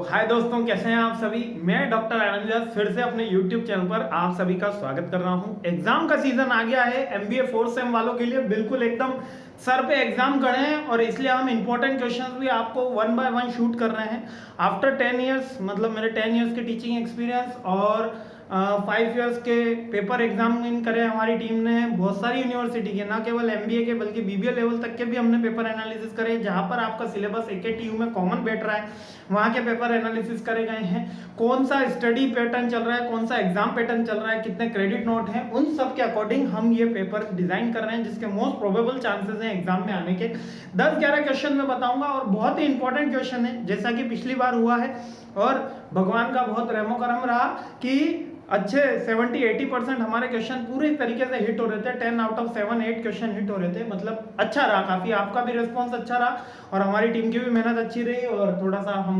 हाय दोस्तों, कैसे हैं आप सभी। मैं डॉक्टर आनंद व्यास फिर से अपने YouTube चैनल पर आप सभी का स्वागत कर रहा हूं। एग्जाम का सीजन आ गया है। MBA 4th सेम वालों के लिए बिल्कुल एकदम सर पे एग्जाम खड़े हैं और इसलिए हम इंपॉर्टेंट क्वेश्चंस भी आपको वन बाय वन शूट कर रहे हैं। आफ्टर 10 ईयर्स, मतलब मेरे 10 ईयर्स के टीचिंग एक्सपीरियंस और 5 ईयर्स के पेपर एग्जामिन करे हमारी टीम ने। बहुत सारी यूनिवर्सिटी के, ना केवल MBA के बल्कि BBA लेवल तक के भी हमने पेपर एनालिसिस करे। जहां पर आपका सिलेबस AKTU में कॉमन बैठ रहा है वहां के पेपर एनालिसिस करे गए हैं। कौन सा स्टडी पैटर्न चल रहा है, कौन सा एग्जाम पैटर्न चल रहा है, कितने क्रेडिट नोट हैं, उन सब के अकॉर्डिंग हम ये पेपर डिजाइन कर रहे हैं जिसके मोस्ट प्रोबेबल चांसेस हैं एग्जाम में आने के। 10-11 क्वेश्चन मैं बताऊंगा और बहुत ही इंपॉर्टेंट क्वेश्चन है जैसा कि पिछली बार हुआ है और भगवान का बहुत रहमो करम रहा कि अच्छे 70-80% हमारे क्वेश्चन पूरे तरीके से हिट हो रहे थे। 10 आउट ऑफ 7-8 क्वेश्चन हिट हो रहे थे। मतलब अच्छा रहा, काफी आपका भी रिस्पॉन्स अच्छा रहा और हमारी टीम की भी मेहनत अच्छी रही और थोड़ा सा हम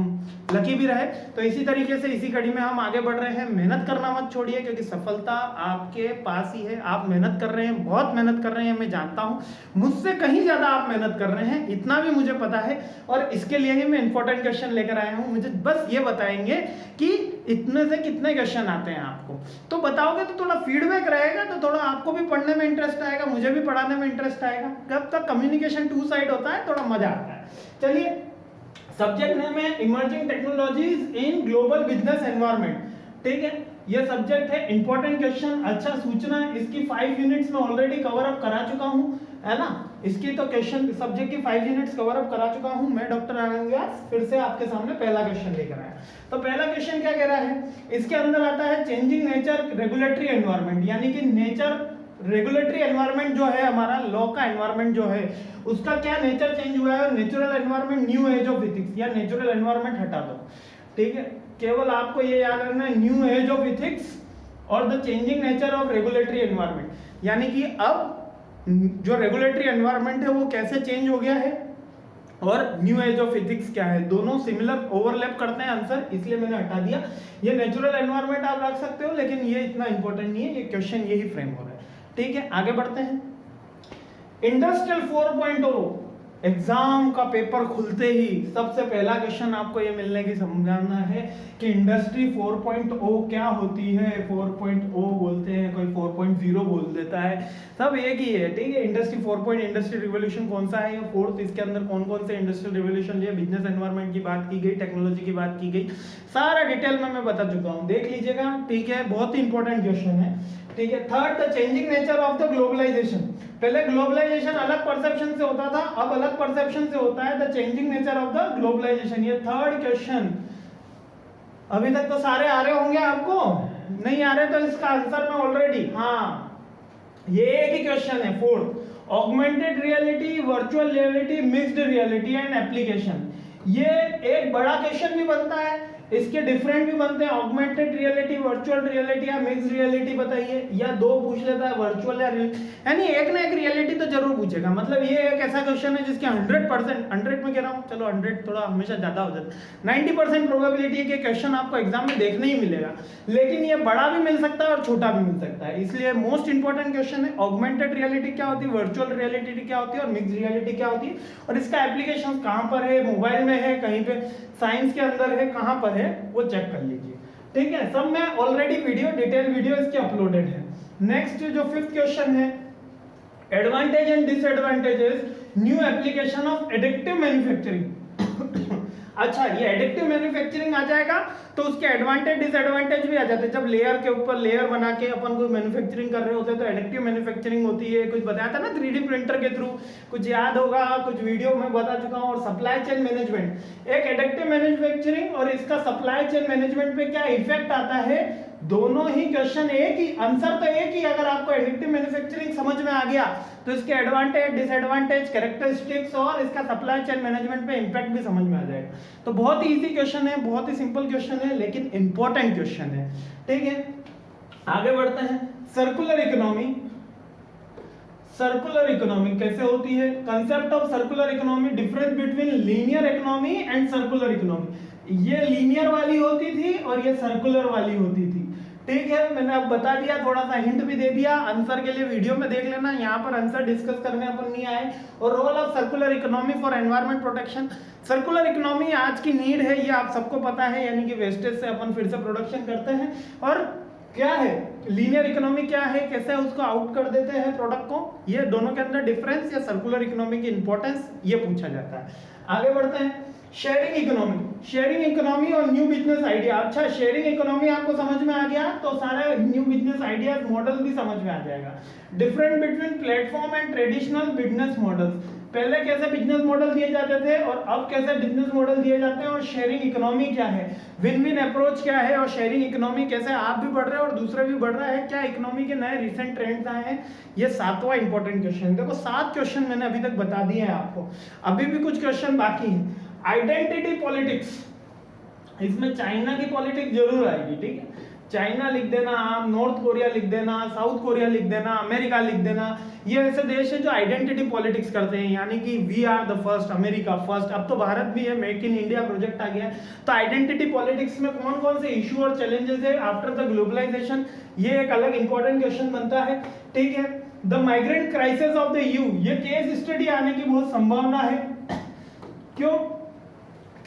लकी भी रहे। तो इसी तरीके से इसी कड़ी में हम आगे बढ़ रहे हैं। मेहनत करना मत छोड़िए क्योंकि सफलता आपके पास ही है। आप मेहनत कर रहे हैं, बहुत मेहनत कर रहे हैं, मैं जानता हूँ। मुझसे कहीं ज्यादा आप मेहनत कर रहे हैं, इतना भी मुझे पता है और इसके लिए ही मैं इंपॉर्टेंट क्वेश्चन लेकर आया हूँ। मुझे बस ये बताएंगे कि इतने से कितने क्वेश्चन आते हैं आपको। तो बताओगे तो थोड़ा फीडबैक रहेगा, तो थोड़ा आपको भी पढ़ने में इंटरेस्ट आएगा, मुझे भी पढ़ाने में इंटरेस्ट आएगा। जब तक कम्युनिकेशन 2 साइड होता है थोड़ा मजा आता है। चलिए, सब्जेक्ट नेम है emerging technologies in global business environment. ठीक है, ये सब्जेक्ट है। इंपॉर्टेंट क्वेश्चन, अच्छा सूचना। इसकी 5 यूनिट्स में ऑलरेडी कवर अप करा चुका हूं, है ना। इसकी तो क्वेश्चन सब्जेक्ट की 5 यूनिट्स कवर अप करा चुका हूं मैं, डॉक्टर आनंद व्यास। फिर से आपके सामने पहला क्वेश्चन लेकर आया। तो पहला क्वेश्चन क्या कह रहा है, इसके अंदर आता है चेंजिंग नेचर रेगुलेटरी एनवायरनमेंट, यानी कि नेचर रेगुलेटरी एनवायरनमेंट जो है हमारा लॉ का एनवायरनमेंट जो है उसका क्या नेचर चेंज हुआ है। Natural environment, new age of ethics, या नेचुरल एनवायरनमेंट हटा दो। ठीक है, केवल आपको ये याद रखना है न्यू एज ऑफ इथिक्स और the changing nature of regulatory environment, यानी कि अब जो रेगुलेटरी एनवायरनमेंट है वो कैसे चेंज हो गया है और न्यू एज ऑफ इथिक्स क्या है। दोनों सिमिलर ओवरलैप करते हैं आंसर, इसलिए मैंने हटा दिया। ये नेचुरल एनवायरनमेंट आप रख सकते हो लेकिन ये इतना इंपॉर्टेंट नहीं है, ये क्वेश्चन यही फ्रेम हो रहा है। ठीक है, आगे बढ़ते हैं। इंडस्ट्रियल 4.0 एग्जाम का पेपर खुलते ही सबसे पहला क्वेश्चन आपको ये मिलने की संभावना है कि इंडस्ट्री 4.0 क्या होती है। 4.0 बोलते हैं, कोई 4.0 बोल देता है, सब एक ही है। ठीक है, इंडस्ट्री 4. इंडस्ट्री रिवोल्यूशन कौन सा है, ये 4th। इसके अंदर कौन कौन से इंडस्ट्रियल रिवोल्यूशन लिए, बिजनेस एनवायरनमेंट की बात की गई, टेक्नोलॉजी की बात की गई, सारा डिटेल में मैं बता चुका हूँ, देख लीजिएगा। ठीक है, बहुत ही इंपॉर्टेंट क्वेश्चन है। ठीक है, third, the changing nature of the globalisation. पहले ग्लोबलाइजेशन अलग परसेप्शन से होता था, अब अलग परसेप्शन से होता है। The changing nature of the globalisation, ये थर्ड क्वेश्चन। अभी तक तो सारे आ रहे होंगे, आपको नहीं आ रहे तो इसका आंसर मैं ऑलरेडी, हाँ ये एक ही क्वेश्चन है। Fourth, augmented reality, virtual reality, mixed reality and application. ये एक बड़ा क्वेश्चन भी बनता है, इसके डिफरेंट भी बनते हैं। ऑगमेंटेड रियलिटी, वर्चुअल रियलिटी या मिक्स्ड रियलिटी बताइए, या 2 पूछ लेता है, वर्चुअल या रियल, यानी एक ना एक रियलिटी तो जरूर पूछेगा। मतलब ये एक ऐसा क्वेश्चन है जिसके 100%, 100 में कह रहा हूँ, चलो 100 थोड़ा हमेशा ज्यादा हो जाता है, 90% प्रोबेबिलिटी है कि क्वेश्चन आपको एग्जाम में देखने ही मिलेगा। लेकिन ये बड़ा भी मिल सकता है और छोटा भी मिल सकता है, इसलिए मोस्ट इंपॉर्टेंट क्वेश्चन है ऑगमेंटेड रियलिटी क्या होती है, वर्चुअल रियलिटी क्या होती है और मिक्स्ड रियलिटी क्या होती है, और इसका एप्लीकेशन कहाँ पर है, मोबाइल में है, कहीं पे साइंस के अंदर है, कहां पर है वो चेक कर लीजिए। ठीक है, सब में ऑलरेडी वीडियो, डिटेल वीडियो इसकी अपलोडेड है। नेक्स्ट जो 5th क्वेश्चन है, advantage and disadvantages new application of additive manufacturing. अच्छा, ये एडिटिव मैन्युफैक्चरिंग आ जाएगा तो उसके एडवांटेज डिसएडवांटेज भी आ जाते हैं। जब लेयर के ऊपर लेयर बना के अपन कोई मैन्युफैक्चरिंग कर रहे होते हैं तो एडिटिव मैन्युफैक्चरिंग होती है। कुछ बताया था ना 3D प्रिंटर के थ्रू, कुछ याद होगा, कुछ वीडियो में बता चुका हूं। और सप्लाई चेन मैनेजमेंट, एक एडिटिव मैन्युफैक्चरिंग और इसका सप्लाई चेन मैनेजमेंट पे क्या इफेक्ट आता है, दोनों ही क्वेश्चन एक ही, आंसर तो एक ही। अगर आपको एडिटिव मैन्युफैक्चरिंग समझ में आ गया तो इसके एडवांटेज, डिसएडवांटेज, कैरेक्टरिस्टिक्स और इसका सप्लाई चेन मैनेजमेंट पे इंपैक्ट भी समझ में आ जाएगा। तो बहुत ही इजी क्वेश्चन है, बहुत ही सिंपल क्वेश्चन है, लेकिन इंपॉर्टेंट क्वेश्चन है। ठीक है, आगे बढ़ते हैं। सर्कुलर इकोनॉमी, सर्कुलर इकोनॉमी कैसे होती है, concept of circular economy, difference between linear economy and circular economy. ये लीनियर वाली होती थी और ये सर्कुलर वाली होती थी। ठीक है, मैंने अब बता दिया, थोड़ा सा हिंट भी दे दिया। आंसर के लिए वीडियो में देख लेना, यहाँ पर आंसर डिस्कस करने अपन नहीं आए। और role of circular economy for environment protection. Circular economy आज की नीड है, ये आप सबको पता है, यानी कि वेस्टेज से अपन फिर से प्रोडक्शन करते हैं। और क्या है लीनियर इकोनॉमी, क्या है, कैसे उसको आउट कर देते हैं प्रोडक्ट को, ये दोनों के अंदर डिफरेंस या सर्कुलर इकोनॉमी की इंपॉर्टेंस, ये पूछा जाता है। आगे बढ़ते हैं। शेयरिंग इकोनॉमी, शेयरिंग इकोनॉमी और न्यू बिजनेस आइडिया। अच्छा, शेयरिंग इकोनॉमी आपको समझ में आ गया तो सारे न्यू बिजनेस आइडियाज मॉडल भी समझ में आ जाएगा। Different between platform and traditional business models. पहले कैसे बिजनेस मॉडल दिए जाते थे और अब कैसे बिजनेस मॉडल दिए जाते हैं, और शेयरिंग इकोनॉमी क्या है, विन विन अप्रोच क्या है, और शेयरिंग इकोनॉमी कैसे आप भी बढ़ रहे हैं और दूसरे भी बढ़ रहा है, क्या इकोनॉमी के नए रिसेंट ट्रेंड्स आए हैं। ये 7वां इंपॉर्टेंट क्वेश्चन। देखो 7 क्वेश्चन मैंने अभी तक बता दिए हैं आपको, अभी भी कुछ क्वेश्चन बाकी है। आइडेंटिटी पॉलिटिक्स, इसमें चाइना की पॉलिटिक्स जरूर आएगी, ठीक है। चाइना लिख देना आप, नॉर्थ कोरिया लिख देना, साउथ कोरिया लिख देना, अमेरिका लिख देना। ये ऐसे देश है जो आइडेंटिटी पॉलिटिक्स करते हैं, यानी कि we are the first, America first. अब तो भारत भी है, मेक इन इंडिया प्रोजेक्ट आ गया। तो आइडेंटिटी पॉलिटिक्स में कौन कौन से इशू और चैलेंजेस है आफ्टर द ग्लोबलाइजेशन, ये एक अलग इंपॉर्टेंट क्वेश्चन बनता है, ठीक है। The migrant crisis of the EU, ये केस स्टडी आने की बहुत संभावना है। क्यों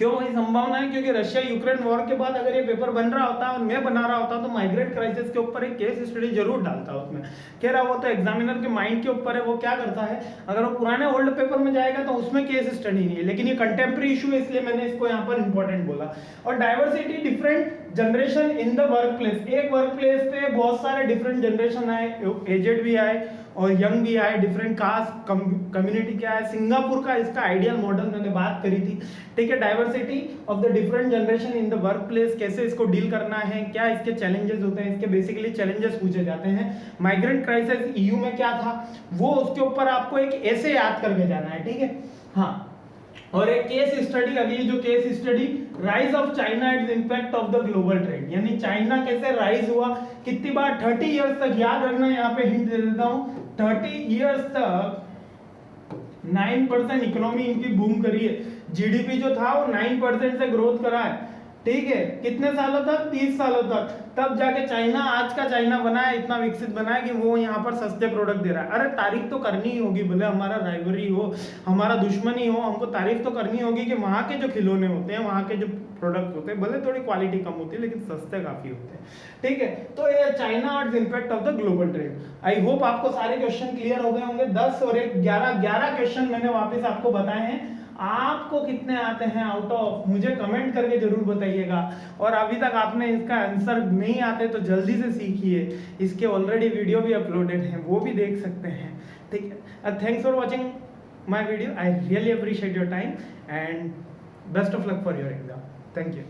भाई संभावना है? क्योंकि रशिया यूक्रेन वॉर के बाद अगर ये पेपर बन रहा होता और मैं बना रहा होता तो माइग्रेंट क्राइसिस के ऊपर एक केस स्टडी जरूर डालता उसमें। कह रहा वो तो एग्जामिनर के माइंड के ऊपर है, वो क्या करता है, अगर वो पुराने ओल्ड पेपर में जाएगा तो उसमें केस स्टडी नहीं है, लेकिन ये कंटेम्प्रेरी इशू है, इसलिए मैंने इसको यहाँ पर इंपॉर्टेंट बोला। और diversity, different generation in the work place. एक वर्क प्लेस पे बहुत सारे डिफरेंट जनरेशन आए, एजेड भी आए और यंग भी आए, डिफरेंट कास्ट कम्युनिटी क्या है। सिंगापुर का इसका आइडियल मॉडल मैंने बात करी थी, ठीक है। Diversity of the different generation in the work place, कैसे इसको डील करना है, क्या इसके चैलेंजेस होते हैं, इसके बेसिकली चैलेंजेस पूछे जाते हैं। माइग्रेंट क्राइसिस ईयू में क्या था, वो उसके ऊपर आपको एक ऐसे याद करके जाना है, ठीक है। हाँ, और एक केस स्टडी, अगली जो case study, rise of China and impact of the global trade, यानी चाइना कैसे राइज हुआ, कितनी बार, 30 इयर्स तक, याद रखना, यहाँ पे हिंट दे देता हूँ, 30 इयर्स तक 9% इकोनॉमी इनकी बूम करी है। जीडीपी जो था वो 9% से ग्रोथ करा है, ठीक है। कितने सालों तक? 30 सालों तक। तब जाके चाइना आज का चाइना बना है, इतना विकसित बना है कि वो यहाँ पर सस्ते प्रोडक्ट दे रहा है। अरे तारीफ तो करनी ही होगी, भले हमारा राइवरी हो, हमारा दुश्मनी हो, हमको तारीफ तो करनी होगी कि वहाँ के जो खिलौने होते हैं, वहाँ के जो प्रोडक्ट होते हैं, भले थोड़ी क्वालिटी कम होती है लेकिन सस्ते काफी होते हैं, ठीक है। तो ये चाइना और impact of the global trade. I hope आपको सारे क्वेश्चन क्लियर हो गए होंगे। 10 और 1 11 क्वेश्चन मैंने वापस आपको बताए हैं। आपको कितने आते हैं आउट ऑफ, मुझे कमेंट करके जरूर बताइएगा। और अभी तक आपने इसका आंसर नहीं आते तो जल्दी से सीखिए, इसके ऑलरेडी वीडियो भी अपलोडेड हैं, वो भी देख सकते हैं, ठीक है। Thanks for watching my video, I really appreciate your time and best of luck for your exam. Thank you.